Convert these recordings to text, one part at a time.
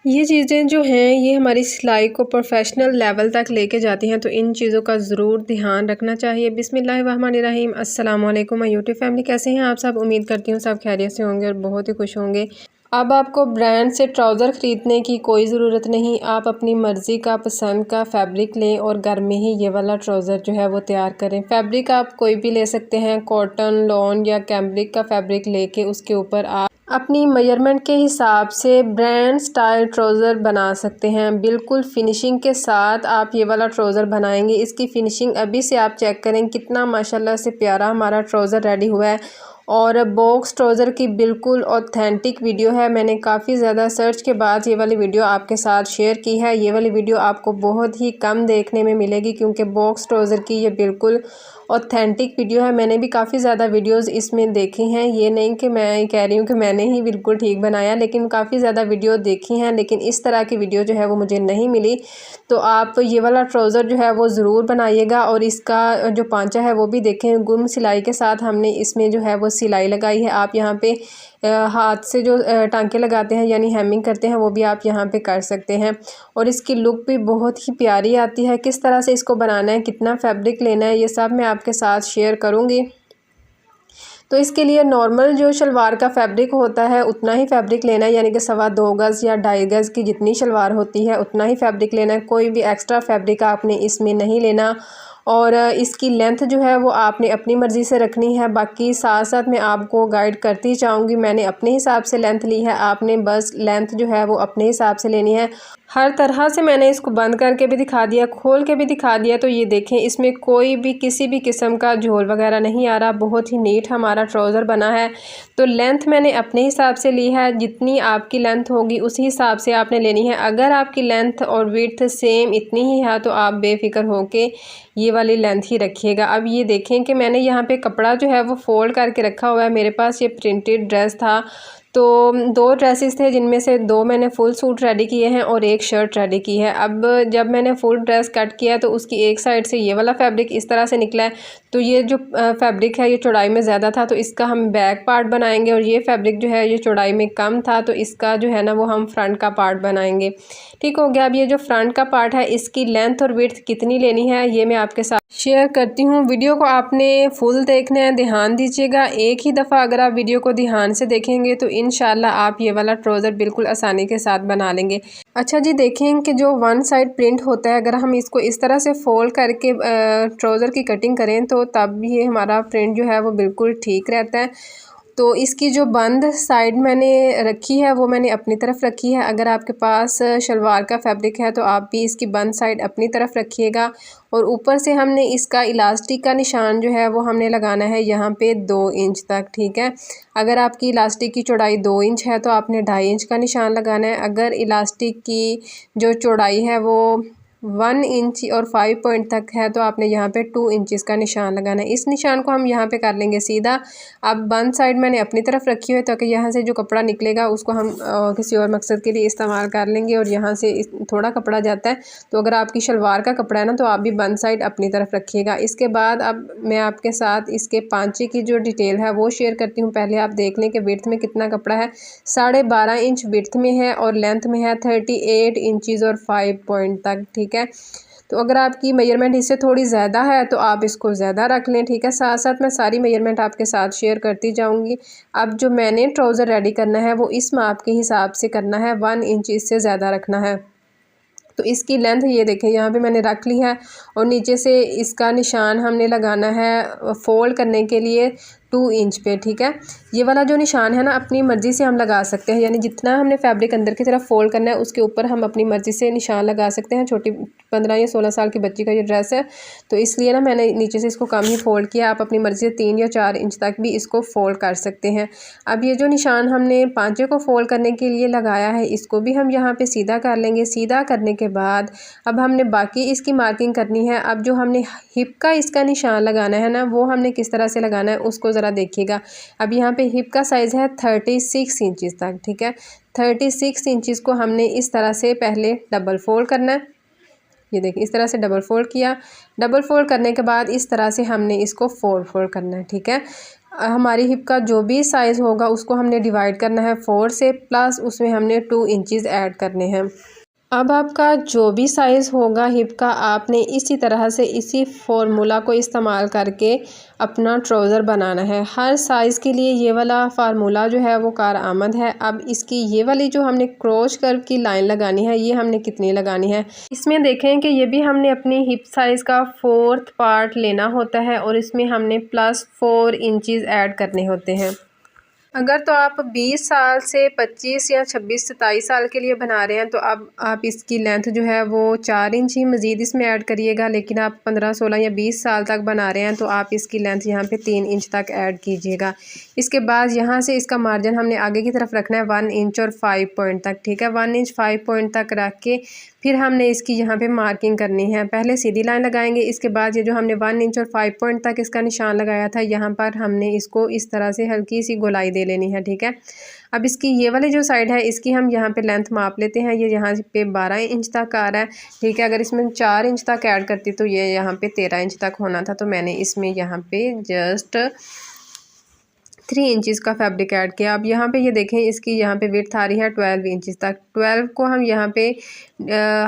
ये चीज़ें जो हैं ये हमारी सिलाई को प्रोफेशनल लेवल तक लेके जाती हैं, तो इन चीज़ों का ज़रूर ध्यान रखना चाहिए। बिस्मिल्लाहिर्रहमानिर्रहीम, अस्सलाम वालेकुम माय यूट्यूब फैमिली, कैसे हैं आप सब? उम्मीद करती हूँ सब खैरियत से होंगे और बहुत ही खुश होंगे। अब आपको ब्रांड से ट्राउज़र ख़रीदने की कोई ज़रूरत नहीं, आप अपनी मर्ज़ी का पसंद का फ़ैब्रिक लें और घर में ही ये वाला ट्राउज़र जो है वो तैयार करें। फ़ैब्रिक आप कोई भी ले सकते हैं, कॉटन, लॉन या कैम्ब्रिक का फ़ैब्रिक लेके उसके ऊपर आप अपनी मेजरमेंट के हिसाब से ब्रांड स्टाइल ट्राउज़र बना सकते हैं। बिल्कुल फिनिशिंग के साथ आप ये वाला ट्राउज़र बनाएंगे। इसकी फ़िनिशिंग अभी से आप चेक करें कितना माशाल्लाह से प्यारा हमारा ट्राउज़र रेडी हुआ है। और बॉक्स ट्राउज़र की बिल्कुल ऑथेंटिक वीडियो है। मैंने काफ़ी ज़्यादा सर्च के बाद ये वाली वीडियो आपके साथ शेयर की है। ये वाली वीडियो आपको बहुत ही कम देखने में मिलेगी क्योंकि बॉक्स ट्राउज़र की ये बिल्कुल ऑथेंटिक वीडियो है। मैंने भी काफ़ी ज़्यादा वीडियोज़ इसमें देखी हैं, ये नहीं कि मैं कह रही हूँ कि मैंने ही बिल्कुल ठीक बनाया, लेकिन काफ़ी ज़्यादा वीडियो देखी हैं, लेकिन इस तरह की वीडियो जो है वो मुझे नहीं मिली। तो आप ये वाला ट्राउज़र जो है वो ज़रूर बनाइएगा। और इसका जो पांचा है वो भी देखें, गुम सिलाई के साथ हमने इसमें जो है वो सिलाई लगाई है। आप यहाँ पे हाथ से जो टांके लगाते हैं यानी हेमिंग करते हैं वो भी आप यहाँ पे कर सकते हैं। और इसकी लुक भी बहुत ही प्यारी आती है। किस तरह से इसको बनाना है, कितना फैब्रिक लेना है, ये सब मैं आपके साथ शेयर करूँगी। तो इसके लिए नॉर्मल जो शलवार का फैब्रिक होता है उतना ही फैब्रिक लेना है, यानी कि 2.25 गज़ या 2.5 गज़ की जितनी शलवार होती है उतना ही फैब्रिक लेना है। कोई भी एक्स्ट्रा फैब्रिक आपने इसमें नहीं लेना। और इसकी लेंथ जो है वो आपने अपनी मर्ज़ी से रखनी है। बाकी साथ साथ मैं आपको गाइड करती जाऊंगी। मैंने अपने हिसाब से लेंथ ली है, आपने बस लेंथ जो है वो अपने हिसाब से लेनी है। हर तरह से मैंने इसको बंद करके भी दिखा दिया, खोल के भी दिखा दिया। तो ये देखें, इसमें कोई भी किसी भी किस्म का झोल वगैरह नहीं आ रहा। बहुत ही नीट हमारा ट्राउज़र बना है। तो लेंथ मैंने अपने हिसाब से ली है, जितनी आपकी लेंथ होगी उसी हिसाब से आपने लेनी है। अगर आपकी लेंथ और विड्थ सेम इतनी ही है तो आप बेफिक्र होके ये वाली लेंथ ही रखिएगा। अब ये देखें कि मैंने यहाँ पे कपड़ा जो है वो फोल्ड करके रखा हुआ है। मेरे पास ये प्रिंटेड ड्रेस था, तो 2 ड्रेसेस थे जिनमें से 2 मैंने फुल सूट रेडी किए हैं और 1 शर्ट रेडी की है। अब जब मैंने फुल ड्रेस कट किया तो उसकी एक साइड से ये वाला फैब्रिक इस तरह से निकला है। तो ये जो फैब्रिक है ये चौड़ाई में ज़्यादा था, तो इसका हम बैक पार्ट बनाएंगे। और ये फैब्रिक जो है ये चौड़ाई में कम था, तो इसका जो है ना वो हम फ्रंट का पार्ट बनाएंगे। ठीक हो गया। अब ये जो फ्रंट का पार्ट है इसकी लेंथ और विड्थ कितनी लेनी है ये मैं आपके साथ शेयर करती हूँ। वीडियो को आपने फुल देखना है, ध्यान दीजिएगा। एक ही दफ़ा अगर आप वीडियो को ध्यान से देखेंगे तो इंशाल्लाह आप ये वाला ट्राउज़र बिल्कुल आसानी के साथ बना लेंगे। अच्छा जी, देखें कि जो वन साइड प्रिंट होता है, अगर हम इसको इस तरह से फोल्ड करके ट्राउज़र की कटिंग करें तो तब ये हमारा प्रिंट जो है वो बिल्कुल ठीक रहता है। तो इसकी जो बंद साइड मैंने रखी है वो मैंने अपनी तरफ रखी है। अगर आपके पास शलवार का फैब्रिक है तो आप भी इसकी बंद साइड अपनी तरफ रखिएगा। और ऊपर से हमने इसका इलास्टिक का निशान जो है वो हमने लगाना है यहाँ पे 2 इंच तक। ठीक है, अगर आपकी इलास्टिक की चौड़ाई 2 इंच है तो आपने 2.5 इंच का निशान लगाना है। अगर इलास्टिक की जो चौड़ाई है वो 1 इंच और 5 पॉइंट तक है तो आपने यहाँ पे 2 इंचज़ का निशान लगाना है। इस निशान को हम यहाँ पे कर लेंगे सीधा। अब बंद साइड मैंने अपनी तरफ रखी हुई है ताकि यहाँ से जो कपड़ा निकलेगा उसको हम किसी और मकसद के लिए इस्तेमाल कर लेंगे। और यहाँ से थोड़ा कपड़ा जाता है, तो अगर आपकी शलवार का कपड़ा है ना तो आप भी बंद साइड अपनी तरफ रखिएगा। इसके बाद अब मैं आपके साथ इसके पांचे की जो डिटेल है वो शेयर करती हूँ। पहले आप देख लें कि विड्थ में कितना कपड़ा है। 12.5 इंच विड्थ में है और लेंथ में है 38 इंचज़ और 5 पॉइंट तक। ठीक है, तो अगर आपकी मेजरमेंट इससे थोड़ी ज़्यादा है तो आप इसको ज़्यादा रख लें। ठीक है, साथ साथ मैं सारी मेजरमेंट आपके साथ शेयर करती जाऊंगी। अब जो मैंने ट्राउज़र रेडी करना है वो इस माप के हिसाब से करना है, 1 इंच इससे ज़्यादा रखना है। तो इसकी लेंथ ये देखें यहाँ पे मैंने रख ली है। और नीचे से इसका निशान हमने लगाना है फोल्ड करने के लिए 2 इंच पे। ठीक है, ये वाला जो निशान है ना अपनी मर्ज़ी से हम लगा सकते हैं, यानी जितना हमने फैब्रिक अंदर की तरफ फोल्ड करना है उसके ऊपर हम अपनी मर्ज़ी से निशान लगा सकते हैं। छोटी 15 या 16 साल की बच्ची का ये ड्रेस है तो इसलिए ना मैंने नीचे से इसको कम ही फोल्ड किया। आप अपनी मर्ज़ी से 3 या 4 इंच तक भी इसको फोल्ड कर सकते हैं। अब ये जो निशान हमने पांचे को फोल्ड करने के लिए लगाया है इसको भी हम यहाँ पे सीधा कर लेंगे। सीधा करने के बाद अब हमने बाकी इसकी मार्किंग करनी है। अब जो हमने हिप का इसका निशान लगाना है ना वो हमने किस तरह से लगाना है उसको ज़रा देखिएगा। अब यहाँ पे हिप का साइज़ है 36 इंचज़ तक। ठीक है, 36 इंचज़ को हमने इस तरह से पहले डबल फोल्ड करना है। ये देखिए इस तरह से डबल फोल्ड किया। डबल फोल्ड करने के बाद इस तरह से हमने इसको फोल्ड करना है। ठीक है, हमारी हिप का जो भी साइज़ होगा उसको हमने डिवाइड करना है 4 से, प्लस उसमें हमने 2 इंचज़ ऐड करने हैं। अब आपका जो भी साइज़ होगा हिप का, आपने इसी तरह से इसी फार्मूला को इस्तेमाल करके अपना ट्राउज़र बनाना है। हर साइज़ के लिए ये वाला फार्मूला जो है वो कारआमद है। अब इसकी ये वाली जो हमने क्रॉस कर्व की लाइन लगानी है, ये हमने कितनी लगानी है, इसमें देखें कि ये भी हमने अपनी हिप साइज़ का 4th पार्ट लेना होता है और इसमें हमने +4 इंचज़ ऐड करने होते हैं। अगर तो आप 20 साल से 25 या 26-27 साल के लिए बना रहे हैं तो अब आप इसकी लेंथ जो है वो 4 इंच ही मज़ीद इसमें ऐड करिएगा। लेकिन आप 15, 16 या 20 साल तक बना रहे हैं तो आप इसकी लेंथ यहाँ पे 3 इंच तक ऐड कीजिएगा। इसके बाद यहाँ से इसका मार्जिन हमने आगे की तरफ रखना है 1 इंच और 5 पॉइंट तक, ठीक है। 1 इंच 5 पॉइंट तक रख के फिर हमने इसकी यहाँ पे मार्किंग करनी है। पहले सीधी लाइन लगाएंगे, इसके बाद ये जो हमने 1 इंच और 5 पॉइंट तक इसका निशान लगाया था, यहाँ पर हमने इसको इस तरह से हल्की सी गोलाई दे लेनी है, ठीक है। अब इसकी ये वाली जो साइड है इसकी हम यहाँ पे लेंथ माप लेते हैं। ये यहाँ पे 12 इंच तक आ रहा है, ठीक है। अगर इसमें 4 इंच तक ऐड करती तो ये यहाँ पे 13 इंच तक होना था, तो मैंने इसमें यहाँ पे जस्ट 3 इंचज़ का फैब्रिक ऐड किया। अब यहाँ पे ये देखें इसकी यहाँ पे विड्थ आ रही है 12 इंचज़ तक। 12 को हम यहाँ पे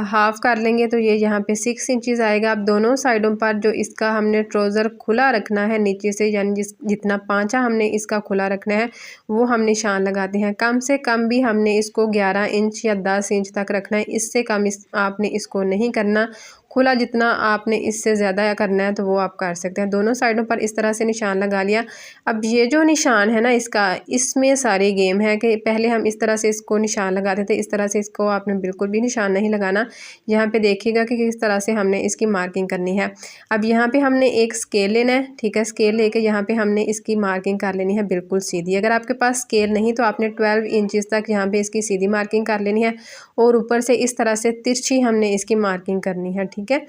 हाफ़ कर लेंगे तो ये यहाँ पे 6 इंचज़ आएगा। अब दोनों साइडों पर जो इसका हमने ट्राउज़र खुला रखना है नीचे से, यानी जितना पांचा हमने इसका खुला रखना है वो हम निशान लगाते हैं। कम से कम भी हमने इसको 11 इंच या 10 इंच तक रखना है, इससे कम आपने इसको नहीं करना। खुला जितना आपने इससे ज़्यादा करना है तो वो आप कर सकते हैं। दोनों साइडों पर इस तरह से निशान लगा लिया। अब ये जो निशान है ना इसका, इसमें सारी गेम है कि पहले हम इस तरह से इसको निशान लगाते थे, इस तरह से इसको आपने बिल्कुल भी निशान नहीं लगाना। यहाँ पे देखिएगा कि किस तरह से हमने इसकी मार्किंग करनी है। अब यहाँ पे हमने एक स्केल लेना है, ठीक है। स्केल लेके यहाँ पे हमने इसकी मार्किंग कर लेनी है बिल्कुल सीधी। अगर आपके पास स्केल नहीं तो आपने 12 इंचज़ तक यहाँ पे इसकी सीधी मार्किंग कर लेनी है और ऊपर से इस तरह से तिरछी हमने इसकी मार्किंग करनी है, ठीक है।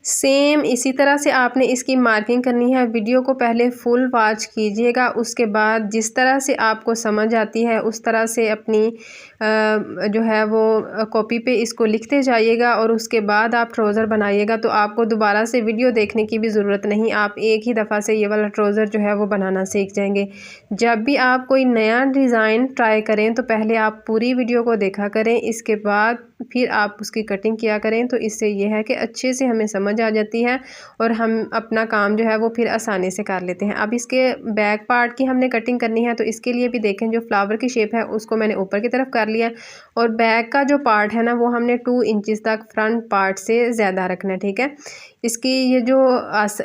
सेम इसी तरह से आपने इसकी मार्किंग करनी है। वीडियो को पहले फुल वॉच कीजिएगा, उसके बाद जिस तरह से आपको समझ आती है उस तरह से अपनी जो है वो कॉपी पे इसको लिखते जाइएगा और उसके बाद आप ट्राउज़र बनाइएगा। तो आपको दोबारा से वीडियो देखने की भी ज़रूरत नहीं, आप एक ही दफ़ा से ये वाला ट्राउज़र जो है वो बनाना सीख जाएंगे। जब भी आप कोई नया डिज़ाइन ट्राई करें तो पहले आप पूरी वीडियो को देखा करें, इसके बाद फिर आप उसकी कटिंग किया करें। तो इससे ये है कि अच्छे से हमें समझ आ जाती है और हम अपना काम जो है वो फिर आसानी से कर लेते हैं। अब इसके बैक पार्ट की हमने कटिंग करनी है, तो इसके लिए भी देखें जो फ्लावर की शेप है उसको मैंने ऊपर की तरफ कर लिया और बैक का जो पार्ट है ना वो हमने 2 इंचज़ तक फ्रंट पार्ट से ज़्यादा रखना है, ठीक है। इसकी ये जो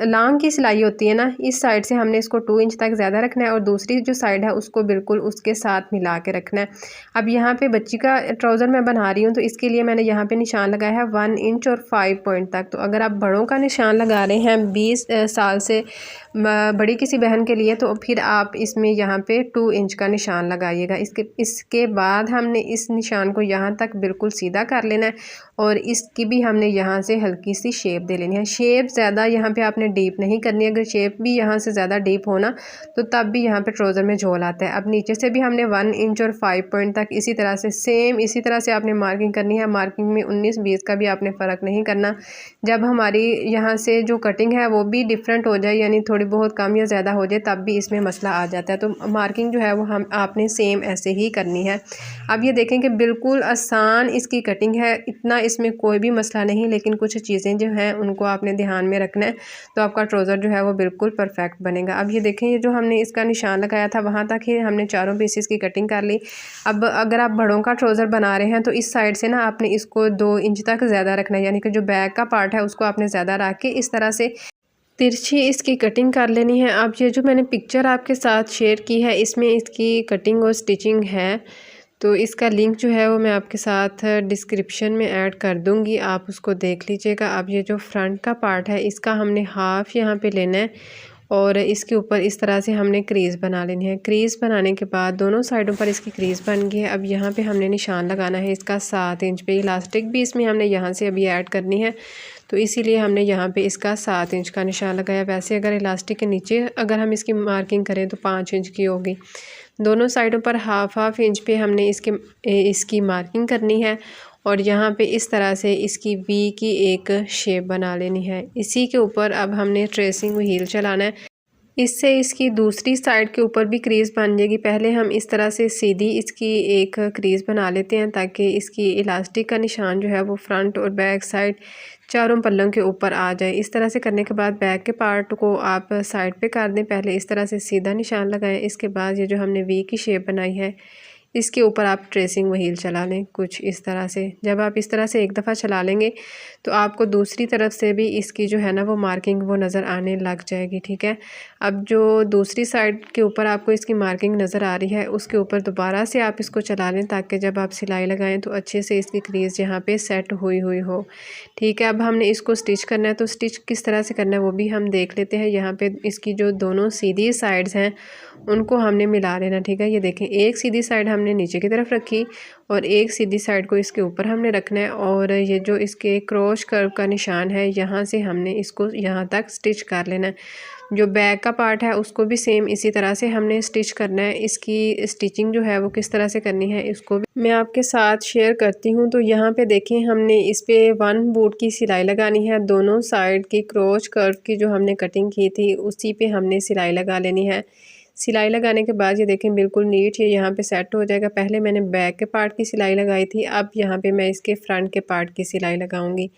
लांग की सिलाई होती है ना, इस साइड से हमने इसको 2 इंच तक ज़्यादा रखना है और दूसरी जो साइड है उसको बिल्कुल उसके साथ मिला के रखना है। अब यहाँ पे बच्ची का ट्राउज़र मैं बना रही हूँ तो इसके लिए मैंने यहाँ पे निशान लगाया है 1 इंच और 5 पॉइंट तक। तो अगर आप बड़ों का निशान लगा रहे हैं 20 साल से बड़ी किसी बहन के लिए तो फिर आप इसमें यहाँ पे 2 इंच का निशान लगाइएगा। इसके बाद हमने इस निशान को यहाँ तक बिल्कुल सीधा कर लेना है और इसकी भी हमने यहाँ से हल्की सी शेप दे लेनी है। शेप ज़्यादा यहाँ पे आपने डीप नहीं करनी है, अगर शेप भी यहाँ से ज़्यादा डीप होना तो तब भी यहाँ पे ट्राउज़र में झोल आता है। अब नीचे से भी हमने 1 इंच और 5 पॉइंट तक इसी तरह से सेम इसी तरह से आपने मार्किंग करनी है। मार्किंग में 19-20 का भी आपने फ़र्क नहीं करना। जब हमारी यहाँ से जो कटिंग है वो भी डिफरेंट हो जाए, यानी थोड़ी बहुत कम या ज़्यादा हो जाए, तब भी इसमें मसला आ जाता है। तो मार्किंग जो है वो आपने सेम ऐसे ही करनी है। अब ये देखें कि बिल्कुल आसान इसकी कटिंग है, इतना इसमें कोई भी मसला नहीं, लेकिन कुछ चीज़ें जो हैं उनको आपने ध्यान में रखना है तो आपका ट्राउज़र जो है वो बिल्कुल परफेक्ट बनेगा। अब ये देखें ये जो हमने इसका निशान लगाया था वहाँ तक ही हमने चारों पीसेस की कटिंग कर ली। अब अगर आप बड़ों का ट्राउज़र बना रहे हैं तो इस साइड से ना आपने इसको 2 इंच तक ज़्यादा रखना है, यानी कि जो बैक का पार्ट है उसको आपने ज़्यादा रख के इस तरह से तिरछी इसकी कटिंग कर लेनी है। अब ये जो मैंने पिक्चर आपके साथ शेयर की है इसमें इसकी कटिंग और स्टिचिंग है, तो इसका लिंक जो है वो मैं आपके साथ डिस्क्रिप्शन में ऐड कर दूंगी, आप उसको देख लीजिएगा। अब ये जो फ्रंट का पार्ट है इसका हमने हाफ़ यहाँ पे लेना है और इसके ऊपर इस तरह से हमने क्रीज़ बना लेनी है। क्रीज़ बनाने के बाद दोनों साइडों पर इसकी क्रीज़ बन गई है। अब यहाँ पे हमने निशान लगाना है इसका 7 इंच पे। इलास्टिक भी इसमें हमने यहाँ से अभी ऐड करनी है, तो इसीलिए हमने यहाँ पे इसका 7 इंच का निशान लगाया। वैसे अगर इलास्टिक के नीचे अगर हम इसकी मार्किंग करें तो 5 इंच की होगी। दोनों साइडों पर हाफ इंच पे हमने इसकी मार्किंग करनी है और यहाँ पे इस तरह से इसकी वी की एक शेप बना लेनी है। इसी के ऊपर अब हमने ट्रेसिंग व्हील चलाना है। इससे इसकी दूसरी साइड के ऊपर भी क्रीज़ बन जाएगी। पहले हम इस तरह से सीधी इसकी एक क्रीज़ बना लेते हैं ताकि इसकी इलास्टिक का निशान जो है वो फ्रंट और बैक साइड चारों पल्लों के ऊपर आ जाए। इस तरह से करने के बाद बैक के पार्ट को आप साइड पे कर दें। पहले इस तरह से सीधा निशान लगाएं। इसके बाद ये जो हमने वी की शेप बनाई है इसके ऊपर आप ट्रेसिंग व्हील चला लें कुछ इस तरह से। जब आप इस तरह से एक दफ़ा चला लेंगे तो आपको दूसरी तरफ से भी इसकी जो है ना वो मार्किंग वो नज़र आने लग जाएगी। ठीक है, अब जो दूसरी साइड के ऊपर आपको इसकी मार्किंग नज़र आ रही है उसके ऊपर दोबारा से आप इसको चला लें ताकि जब आप सिलाई लगाएं तो अच्छे से इसकी क्रीज़ यहाँ पे सेट हुई हो। ठीक है, अब हमने इसको स्टिच करना है, तो स्टिच किस तरह से करना है वो भी हम देख लेते हैं। यहाँ पे इसकी जो दोनों सीधी साइड्स हैं उनको हमने मिला लेना। ठीक है, ये देखें एक सीधी साइड हमने नीचे की तरफ रखी और एक सीधी साइड को इसके ऊपर हमने रखना है और ये जो इसके क्रॉस कर्व का निशान है यहाँ से हमने इसको यहाँ तक स्टिच कर लेना है। जो बैक का पार्ट है उसको भी सेम इसी तरह से हमने स्टिच करना है। इसकी स्टिचिंग जो है वो किस तरह से करनी है इसको भी मैं आपके साथ शेयर करती हूँ। तो यहाँ पे देखें हमने इस पे 1 बूट की सिलाई लगानी है। दोनों साइड की क्रॉस कर्व की जो हमने कटिंग की थी उसी पे हमने सिलाई लगा लेनी है। सिलाई लगाने के बाद ये देखें बिल्कुल नीट ये यहाँ पे सेट हो जाएगा। पहले मैंने बैक के पार्ट की सिलाई लगाई थी, अब यहाँ पे मैं इसके फ्रंट के पार्ट की सिलाई लगाऊंगी।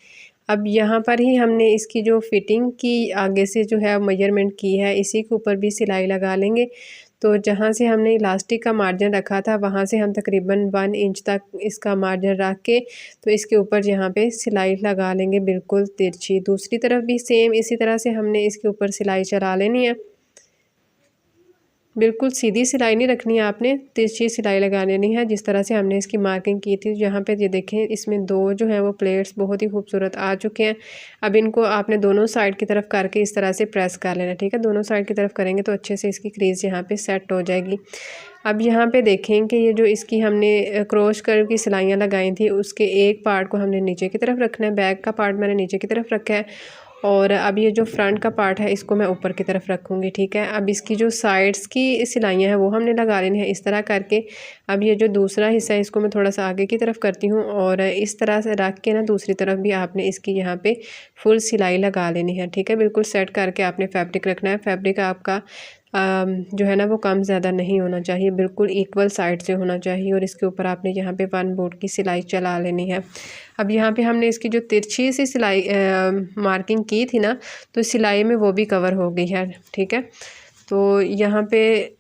अब यहाँ पर ही हमने इसकी जो फिटिंग की आगे से जो है मेजरमेंट की है इसी के ऊपर भी सिलाई लगा लेंगे। तो जहाँ से हमने इलास्टिक का मार्जिन रखा था वहाँ से हम तकरीबन 1 इंच तक इसका मार्जिन रख के तो इसके ऊपर यहाँ पे सिलाई लगा लेंगे बिल्कुल तिरछी। दूसरी तरफ भी सेम इसी तरह से हमने इसके ऊपर सिलाई चला लेनी है। बिल्कुल सीधी सिलाई नहीं रखनी है, आपने तिरछी सिलाई लगा लेनी है जिस तरह से हमने इसकी मार्किंग की थी। यहाँ पे ये देखें इसमें 2 जो है वो प्लेट्स बहुत ही खूबसूरत आ चुके हैं। अब इनको आपने दोनों साइड की तरफ करके इस तरह से प्रेस कर लेना। ठीक है, दोनों साइड की तरफ करेंगे तो अच्छे से इसकी क्रीज़ यहाँ पे सेट हो जाएगी। अब यहाँ पे देखें कि ये जो इसकी हमने क्रॉस कर्व की सिलाइयाँ लगाई थी उसके एक पार्ट को हमने नीचे की तरफ रखना है। बैक का पार्ट मैंने नीचे की तरफ रखा है और अब ये जो फ्रंट का पार्ट है इसको मैं ऊपर की तरफ रखूँगी। ठीक है, अब इसकी जो साइड्स की सिलाइयाँ हैं वो हमने लगा लेनी है इस तरह करके। अब ये जो दूसरा हिस्सा है इसको मैं थोड़ा सा आगे की तरफ करती हूँ और इस तरह से रख के ना दूसरी तरफ भी आपने इसकी यहाँ पे फुल सिलाई लगा लेनी है। ठीक है, बिल्कुल सेट करके आपने फैब्रिक रखना है। फैब्रिक आपका जो है ना वो कम ज़्यादा नहीं होना चाहिए, बिल्कुल इक्वल साइड से होना चाहिए और इसके ऊपर आपने यहाँ पे 1 बूट की सिलाई चला लेनी है। अब यहाँ पे हमने इसकी जो तिरछी सी सिलाई मार्किंग की थी ना तो सिलाई में वो भी कवर हो गई है। ठीक है, तो यहाँ पे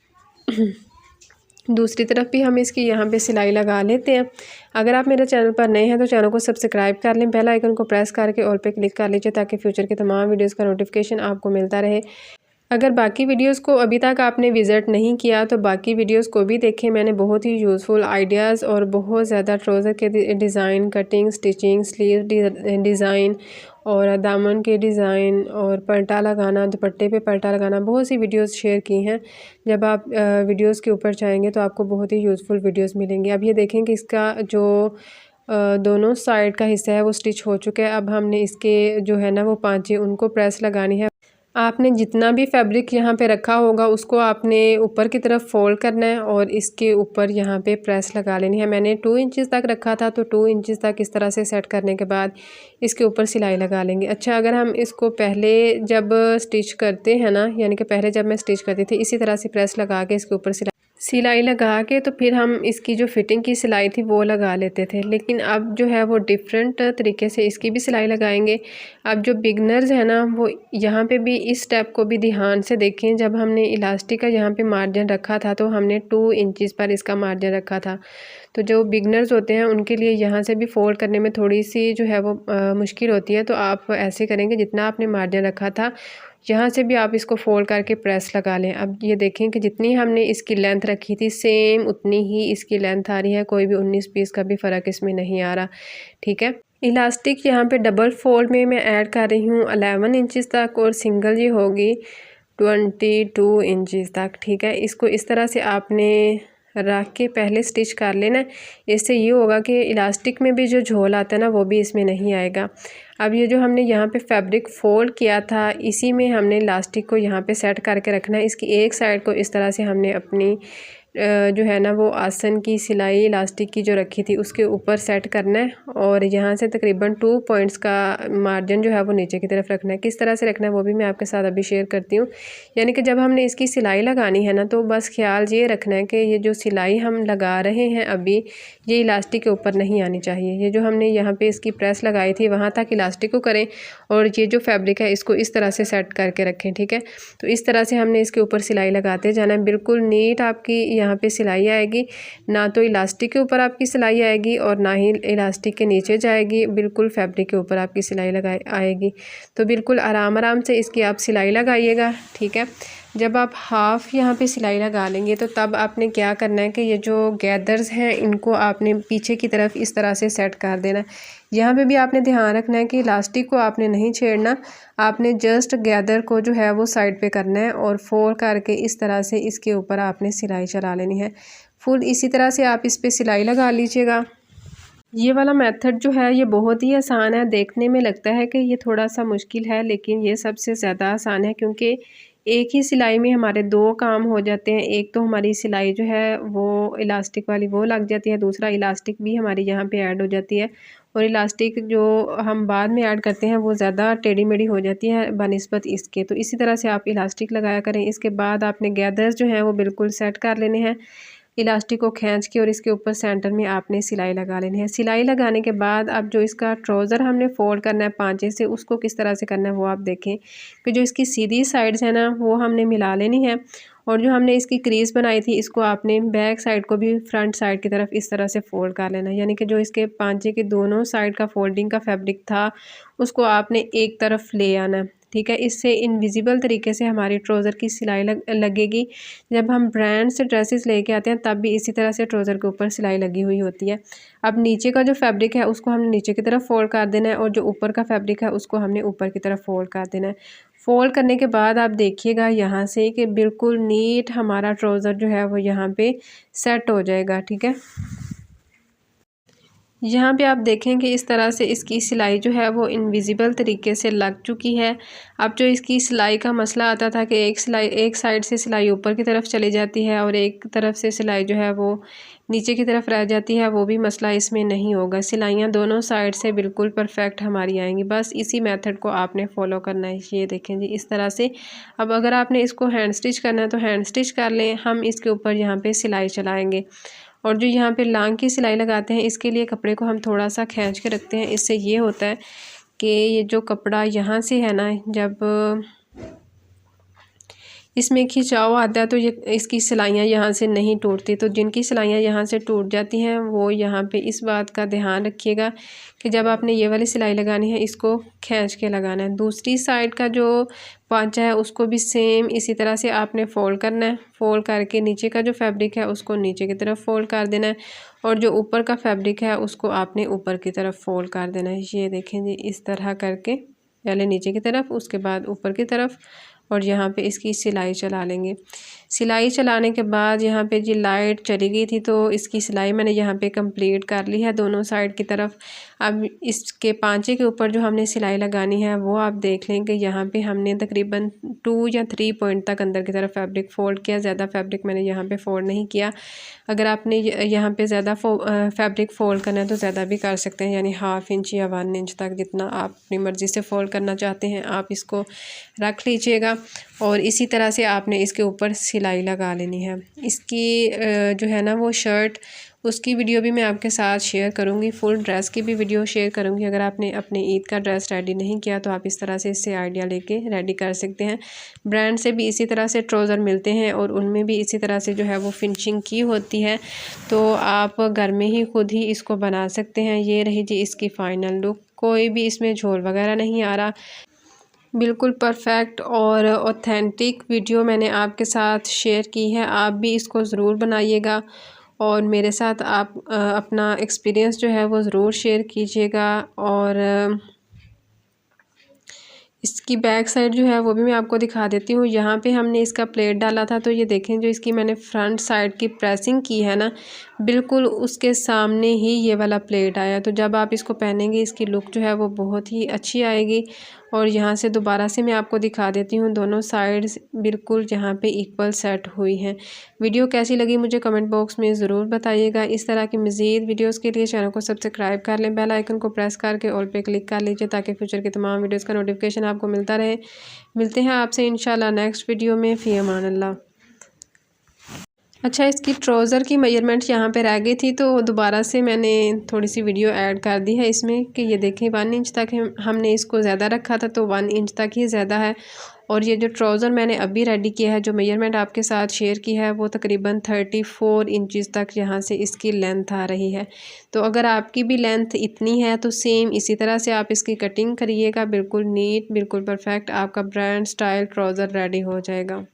दूसरी तरफ भी हम इसकी यहाँ पे सिलाई लगा लेते हैं। अगर आप मेरे चैनल पर नए हैं तो चैनल को सब्सक्राइब कर लें, बेल आइकन को प्रेस करके ऑल पे क्लिक कर लीजिए ताकि फ्यूचर के तमाम वीडियोज़ का नोटिफिकेशन आपको मिलता रहे। अगर बाकी वीडियोस को अभी तक आपने विज़िट नहीं किया तो बाकी वीडियोस को भी देखें। मैंने बहुत ही यूज़फुल आइडियाज़ और बहुत ज़्यादा ट्राउज़र के design, cutting, stitching, sleeve design और दामन के डिज़ाइन और पल्टा लगाना, दुपट्टे पे पल्टा लगाना, बहुत सी वीडियोस शेयर की हैं। जब आप वीडियोस के ऊपर जाएंगे तो आपको बहुत ही यूज़फुल वीडियोस मिलेंगी। अब ये देखें कि इसका जो दोनों साइड का हिस्सा है वो स्टिच हो चुका है। अब हमने इसके जो है ना वो पांचे उनको प्रेस लगानी है। आपने जितना भी फैब्रिक यहाँ पे रखा होगा उसको आपने ऊपर की तरफ फोल्ड करना है और इसके ऊपर यहाँ पे प्रेस लगा लेनी है। मैंने 2 इंचज़ तक रखा था तो 2 इंचज़ तक इस तरह से सेट करने के बाद इसके ऊपर सिलाई लगा लेंगे। अच्छा, अगर हम इसको पहले जब स्टिच करते हैं ना, यानी कि पहले जब मैं स्टिच करती थी इसी तरह से प्रेस लगा के इसके ऊपर सिलाई लगा के तो फिर हम इसकी जो फिटिंग की सिलाई थी वो लगा लेते थे, लेकिन अब जो है वो डिफरेंट तरीके से इसकी भी सिलाई लगाएंगे। अब जो बिगनर्स हैं ना वो यहाँ पे भी इस स्टेप को भी ध्यान से देखें। जब हमने इलास्टिक का यहाँ पे मार्जिन रखा था तो हमने 2 इंचज़ पर इसका मार्जिन रखा था। तो जो बिगनर्स होते हैं उनके लिए यहाँ से भी फोल्ड करने में थोड़ी सी जो है वो मुश्किल होती है। तो आप ऐसे करेंगे जितना आपने मार्जिन रखा था यहाँ से भी आप इसको फोल्ड करके प्रेस लगा लें। अब ये देखें कि जितनी हमने इसकी लेंथ रखी थी सेम उतनी ही इसकी लेंथ आ रही है, कोई भी 19-20 का भी फ़र्क इसमें नहीं आ रहा। ठीक है, इलास्टिक यहाँ पे डबल फोल्ड में मैं ऐड कर रही हूँ 11 इंचज़ तक और सिंगल ये होगी 22 इंचज़ तक। ठीक है, इसको इस तरह से आपने रख के पहले स्टिच कर लेना। इससे ये होगा कि इलास्टिक में भी जो झोल आता है ना वो भी इसमें नहीं आएगा। अब ये जो हमने यहाँ पे फैब्रिक फोल्ड किया था इसी में हमने इलास्टिक को यहाँ पे सेट करके रखना है। इसकी एक साइड को इस तरह से हमने अपनी जो है ना वो आसन की सिलाई इलास्टिक की जो रखी थी उसके ऊपर सेट करना है और यहाँ से तकरीबन 2 पॉइंट्स का मार्जिन जो है वो नीचे की तरफ रखना है। किस तरह से रखना है वो भी मैं आपके साथ अभी शेयर करती हूँ। यानी कि जब हमने इसकी सिलाई लगानी है ना तो बस ख्याल ये रखना है कि ये जो सिलाई हम लगा रहे हैं अभी ये इलास्टिक के ऊपर नहीं आनी चाहिए। ये जो हमने यहाँ पे इसकी प्रेस लगाई थी वहाँ तक इलास्टिक को करें और ये जो फैब्रिक है इसको इस तरह से सेट करके रखें, ठीक है। तो इस तरह से हमने इसके ऊपर सिलाई लगाते जाना है। बिल्कुल नीट आपकी यहाँ पे सिलाई आएगी, ना तो इलास्टिक के ऊपर आपकी सिलाई आएगी और ना ही इलास्टिक के नीचे जाएगी, बिल्कुल फैब्रिक के ऊपर आपकी सिलाई आएगी। तो बिल्कुल आराम आराम से इसकी आप सिलाई लगाइएगा, ठीक है। जब आप हाफ़ यहाँ पे सिलाई लगा लेंगे तो तब आपने क्या करना है कि ये जो गैदर्स हैं इनको आपने पीछे की तरफ इस तरह से सेट कर देना है। यहाँ पे भी आपने ध्यान रखना है कि इलास्टिक को आपने नहीं छेड़ना, आपने जस्ट गैदर को जो है वो साइड पे करना है और फोल्ड करके इस तरह से इसके ऊपर आपने सिलाई चला लेनी है। फुल इसी तरह से आप इस पर सिलाई लगा लीजिएगा। ये वाला मेथड जो है ये बहुत ही आसान है। देखने में लगता है कि ये थोड़ा सा मुश्किल है लेकिन ये सबसे ज़्यादा आसान है, क्योंकि एक ही सिलाई में हमारे दो काम हो जाते हैं। एक तो हमारी सिलाई जो है वो इलास्टिक वाली वो लग जाती है, दूसरा इलास्टिक भी हमारी यहाँ पे ऐड हो जाती है। और इलास्टिक जो हम बाद में ऐड करते हैं वो ज़्यादा टेढ़ी मेढ़ी हो जाती है बनिस्बत इसके। तो इसी तरह से आप इलास्टिक लगाया करें। इसके बाद आपने गैदर्स जो हैं वो बिल्कुल सेट कर लेने हैं इलास्टिक को खींच के और इसके ऊपर सेंटर में आपने सिलाई लगा लेनी है। सिलाई लगाने के बाद अब जो इसका ट्राउज़र हमने फोल्ड करना है पांचे से, उसको किस तरह से करना है वो आप देखें कि जो इसकी सीधी साइड्स है ना वो हमने मिला लेनी है और जो हमने इसकी क्रीज बनाई थी इसको आपने बैक साइड को भी फ्रंट साइड की तरफ इस तरह से फोल्ड कर लेना है। यानी कि जो इसके पांचे के दोनों साइड का फोल्डिंग का फैब्रिक था उसको आपने एक तरफ ले आना है, ठीक है। इससे इनविजिबल तरीके से हमारी ट्राउज़र की सिलाई लगेगी। जब हम ब्रांड से ड्रेसेस लेके आते हैं तब भी इसी तरह से ट्राउज़र के ऊपर सिलाई लगी हुई होती है। अब नीचे का जो फैब्रिक है उसको हमने नीचे की तरफ फोल्ड कर देना है और जो ऊपर का फैब्रिक है उसको हमने ऊपर की तरफ फोल्ड कर देना है। फोल्ड करने के बाद आप देखिएगा यहाँ से कि बिल्कुल नीट हमारा ट्राउज़र जो है वो यहाँ पे सेट हो जाएगा, ठीक है। यहाँ पे आप देखें कि इस तरह से इसकी सिलाई जो है वो इनविजिबल तरीके से लग चुकी है। अब जो इसकी सिलाई का मसला आता था कि एक साइड से सिलाई ऊपर की तरफ चली जाती है और एक तरफ से सिलाई जो है वो नीचे की तरफ रह जाती है, वो भी मसला इसमें नहीं होगा। सिलाइयाँ दोनों साइड से बिल्कुल परफेक्ट हमारी आएंगी। बस इसी मेथड को आपने फॉलो करना है। ये देखें जी इस तरह से। अब अगर आपने इसको हैंड स्टिच करना है तो हैंड स्टिच कर लें। हम इसके ऊपर यहाँ पे सिलाई चलाएँगे और जो यहाँ पे लांग की सिलाई लगाते हैं इसके लिए कपड़े को हम थोड़ा सा खींच के रखते हैं। इससे ये होता है कि ये जो कपड़ा यहाँ से है ना, जब इसमें खिंचाव आता है तो ये इसकी सिलाइयाँ यहाँ से नहीं टूटती। तो जिनकी सिलाइयाँ यहाँ से टूट जाती हैं वो यहाँ पे इस बात का ध्यान रखिएगा कि जब आपने ये वाली सिलाई लगानी है इसको खींच के लगाना है। दूसरी साइड का जो पांचा है उसको भी सेम इसी तरह से आपने फोल्ड करना है। फोल्ड करके नीचे का जो फैब्रिक है उसको नीचे की तरफ फोल्ड कर देना है और जो ऊपर का फैब्रिक है उसको आपने ऊपर की तरफ फोल्ड कर देना है। ये देखें जी इस तरह करके, पहले नीचे की तरफ उसके बाद ऊपर की तरफ और यहाँ पे इसकी सिलाई चला लेंगे। सिलाई चलाने के बाद यहाँ पे जी लाइट चली गई थी तो इसकी सिलाई मैंने यहाँ पे कंप्लीट कर ली है दोनों साइड की तरफ। अब इसके पांचे के ऊपर जो हमने सिलाई लगानी है वो आप देख लें कि यहाँ पे हमने तकरीबन 2 या 3 पॉइंट तक अंदर की तरफ फैब्रिक फ़ोल्ड किया। ज़्यादा फैब्रिक मैंने यहाँ पे फ़ोल्ड नहीं किया। अगर आपने यहाँ पे ज़्यादा फैब्रिक फ़ोल्ड करना है तो ज़्यादा भी कर सकते हैं, यानी 1/2 इंच या 1 इंच तक जितना आप अपनी मर्ज़ी से फ़ोल्ड करना चाहते हैं आप इसको रख लीजिएगा। और इसी तरह से आपने इसके ऊपर सिलाई लगा लेनी है। इसकी जो है ना वो शर्ट उसकी वीडियो भी मैं आपके साथ शेयर करूंगी, फुल ड्रेस की भी वीडियो शेयर करूंगी। अगर आपने अपने ईद का ड्रेस रेडी नहीं किया तो आप इस तरह से इससे आइडिया लेके रेडी कर सकते हैं। ब्रांड से भी इसी तरह से ट्राउज़र मिलते हैं और उनमें भी इसी तरह से जो है वो फिनिशिंग की होती है, तो आप घर में ही खुद ही इसको बना सकते हैं। ये रही जी इसकी फ़ाइनल लुक। कोई भी इसमें झोल वगैरह नहीं आ रहा, बिल्कुल परफेक्ट और ऑथेंटिक वीडियो मैंने आपके साथ शेयर की है। आप भी इसको ज़रूर बनाइएगा और मेरे साथ आप अपना एक्सपीरियंस जो है वो ज़रूर शेयर कीजिएगा। और इसकी बैक साइड जो है वो भी मैं आपको दिखा देती हूँ। यहाँ पे हमने इसका प्लेट डाला था तो ये देखें जो इसकी मैंने फ्रंट साइड की प्रेसिंग की है ना बिल्कुल उसके सामने ही ये वाला प्लेट आया। तो जब आप इसको पहनेंगे इसकी लुक जो है वो बहुत ही अच्छी आएगी। और यहाँ से दोबारा से मैं आपको दिखा देती हूँ, दोनों साइड्स बिल्कुल यहाँ पे इक्वल सेट हुई हैं। वीडियो कैसी लगी मुझे कमेंट बॉक्स में ज़रूर बताइएगा। इस तरह की मज़ीद वीडियोस के लिए चैनल को सब्सक्राइब कर लें, बेल आइकन को प्रेस करके ऑल पे क्लिक कर लीजिए ताकि फ्यूचर के तमाम वीडियोज़ का नोटिफिकेशन आपको मिलता रहे। मिलते हैं आपसे इंशाल्लाह नेक्स्ट वीडियो में। फ़ी अमान अल्लाह। अच्छा, इसकी ट्राउज़र की मेजरमेंट यहाँ पे रह गई थी तो दोबारा से मैंने थोड़ी सी वीडियो ऐड कर दी है इसमें कि ये देखें 1 इंच तक हमने इसको ज़्यादा रखा था तो 1 इंच तक ही ज़्यादा है। और ये जो ट्राउज़र मैंने अभी रेडी किया है, जो मेजरमेंट आपके साथ शेयर की है, वो तकरीबन 34 इंचज़ तक यहाँ से इसकी लेंथ आ रही है। तो अगर आपकी भी लेंथ इतनी है तो सेम इसी तरह से आप इसकी कटिंग करिएगा। बिल्कुल नीट, बिल्कुल परफेक्ट आपका ब्रांड स्टाइल ट्राउज़र रेडी हो जाएगा।